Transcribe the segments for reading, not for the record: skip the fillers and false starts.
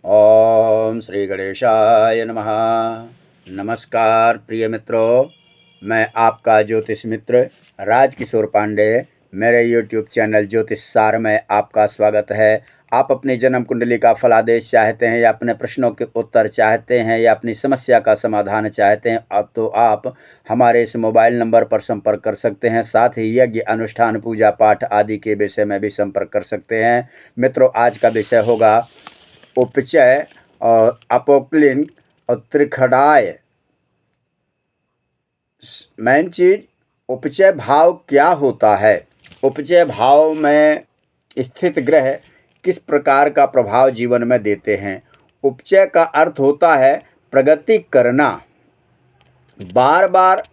ओम श्री गणेशाय नमः। नमस्कार प्रिय मित्रों, मैं आपका ज्योतिष मित्र राजकिशोर पांडे। मेरे YouTube चैनल ज्योतिष सार में आपका स्वागत है। आप अपनी जन्म कुंडली का फलादेश चाहते हैं या अपने प्रश्नों के उत्तर चाहते हैं या अपनी समस्या का समाधान चाहते हैं, अब तो आप हमारे इस मोबाइल नंबर पर संपर्क कर सकते हैं। साथ ही यज्ञ, अनुष्ठान, पूजा पाठ आदि के विषय में भी संपर्क कर सकते हैं। मित्रों, आज का विषय होगा उपचय और अपोक्लिन और त्रिखड़ाय। मेन चीज, उपचय भाव क्या होता है, उपचय भाव में स्थित ग्रह किस प्रकार का प्रभाव जीवन में देते हैं। उपचय का अर्थ होता है प्रगति करना। बार बार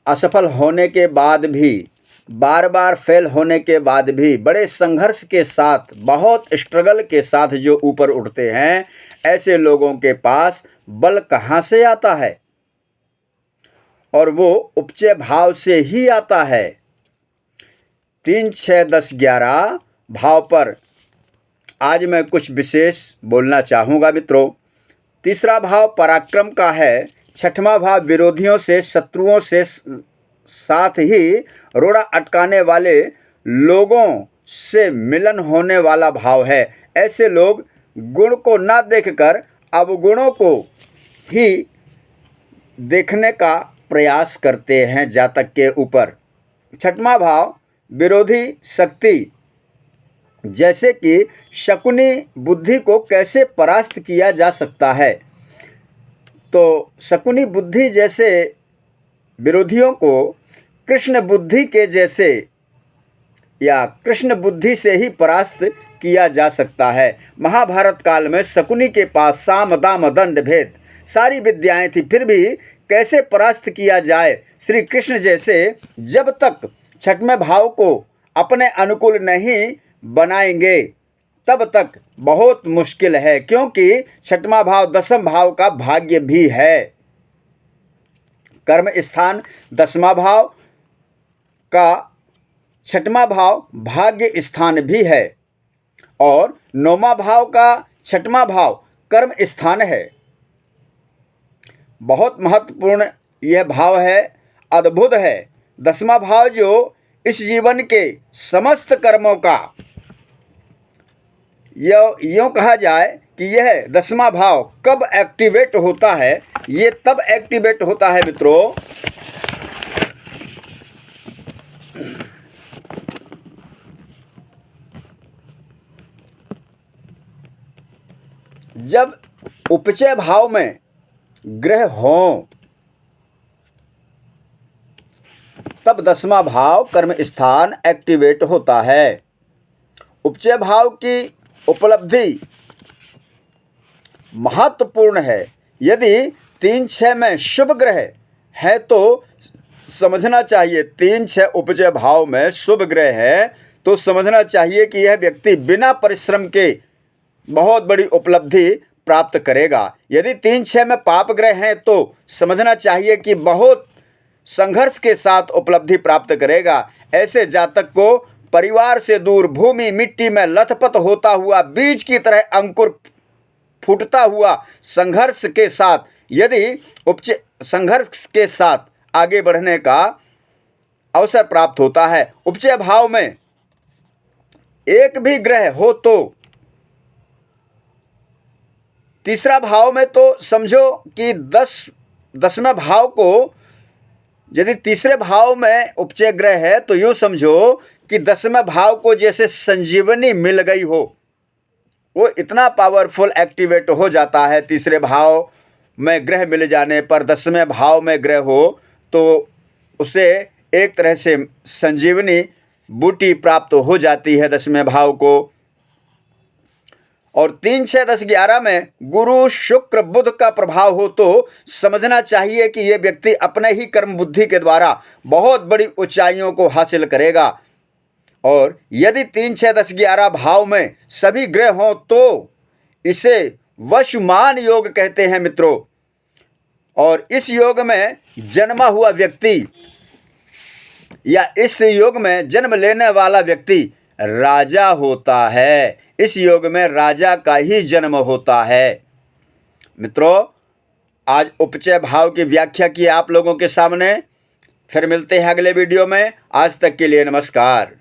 असफल होने के बाद भी, बार बार फेल होने के बाद भी बड़े संघर्ष के साथ, बहुत स्ट्रगल के साथ जो ऊपर उठते हैं, ऐसे लोगों के पास बल कहाँ से आता है? और वो उपचय भाव से ही आता है। 3, 6, 10, 11 भाव पर आज मैं कुछ विशेष बोलना चाहूँगा मित्रों। तीसरा भाव पराक्रम का है। छठवां भाव विरोधियों से, शत्रुओं से, साथ ही रोड़ा अटकाने वाले लोगों से मिलन होने वाला भाव है। ऐसे लोग गुण को ना देखकर अवगुणों को ही देखने का प्रयास करते हैं जातक के ऊपर। छठवां भाव विरोधी शक्ति, जैसे कि शकुनी बुद्धि को कैसे परास्त किया जा सकता है। तो शकुनी बुद्धि जैसे विरोधियों को कृष्ण बुद्धि के जैसे या कृष्ण बुद्धि से ही परास्त किया जा सकता है। महाभारत काल में शकुनी के पास साम दाम दंड भेद सारी विद्याएं थी, फिर भी कैसे परास्त किया जाए। श्री कृष्ण जैसे जब तक छठवें भाव को अपने अनुकूल नहीं बनाएंगे तब तक बहुत मुश्किल है, क्योंकि छठवां भाव 10वां भाव का भाग्य भी है। कर्म स्थान 10वां भाव का 6वां भाव भाग्य स्थान भी है और 9वां भाव का 6वां भाव कर्म स्थान है। बहुत महत्वपूर्ण यह भाव है, अद्भुत है। 10वां भाव जो इस जीवन के समस्त कर्मों का, यूँ कहा जाए कि यह 10वां भाव कब एक्टिवेट होता है? ये तब एक्टिवेट होता है मित्रों जब उपचय भाव में ग्रह हों, तब 10वां भाव कर्म स्थान एक्टिवेट होता है। उपचय भाव की उपलब्धि महत्वपूर्ण है। यदि 3, 6 में शुभ ग्रह है तो समझना चाहिए, 3, 6 उपचय भाव में शुभ ग्रह है तो समझना चाहिए कि यह व्यक्ति बिना परिश्रम के बहुत बड़ी उपलब्धि प्राप्त करेगा। यदि 3, 6 में पाप ग्रह हैं तो समझना चाहिए कि बहुत संघर्ष के साथ उपलब्धि प्राप्त करेगा। ऐसे जातक को परिवार से दूर, भूमि मिट्टी में लथपथ होता हुआ, बीज की तरह अंकुर फूटता हुआ संघर्ष के साथ, यदि संघर्ष के साथ आगे बढ़ने का अवसर प्राप्त होता है। उपचय भाव में एक भी ग्रह हो तो, तीसरा भाव में तो समझो कि 10वें भाव को, यदि तीसरे भाव में उपचय ग्रह है तो यूँ समझो कि 10वें भाव को जैसे संजीवनी मिल गई हो। वो इतना पावरफुल एक्टिवेट हो जाता है तीसरे भाव में ग्रह मिल जाने पर। 10वें भाव में ग्रह हो तो उसे एक तरह से संजीवनी बूटी प्राप्त हो जाती है 10वें भाव को। और 3, 6, 10, 11 में गुरु, शुक्र, बुध का प्रभाव हो तो समझना चाहिए कि ये व्यक्ति अपने ही कर्म बुद्धि के द्वारा बहुत बड़ी ऊंचाइयों को हासिल करेगा। और यदि 3, 6, 10, 11 भाव में सभी ग्रह हों तो इसे वशमान योग कहते हैं मित्रों। और इस योग में जन्मा हुआ व्यक्ति या इस योग में जन्म लेने वाला व्यक्ति राजा होता है। इस योग में राजा का ही जन्म होता है। मित्रों, आज उपचय भाव की व्याख्या की आप लोगों के सामने। फिर मिलते हैं अगले वीडियो में। आज तक के लिए नमस्कार।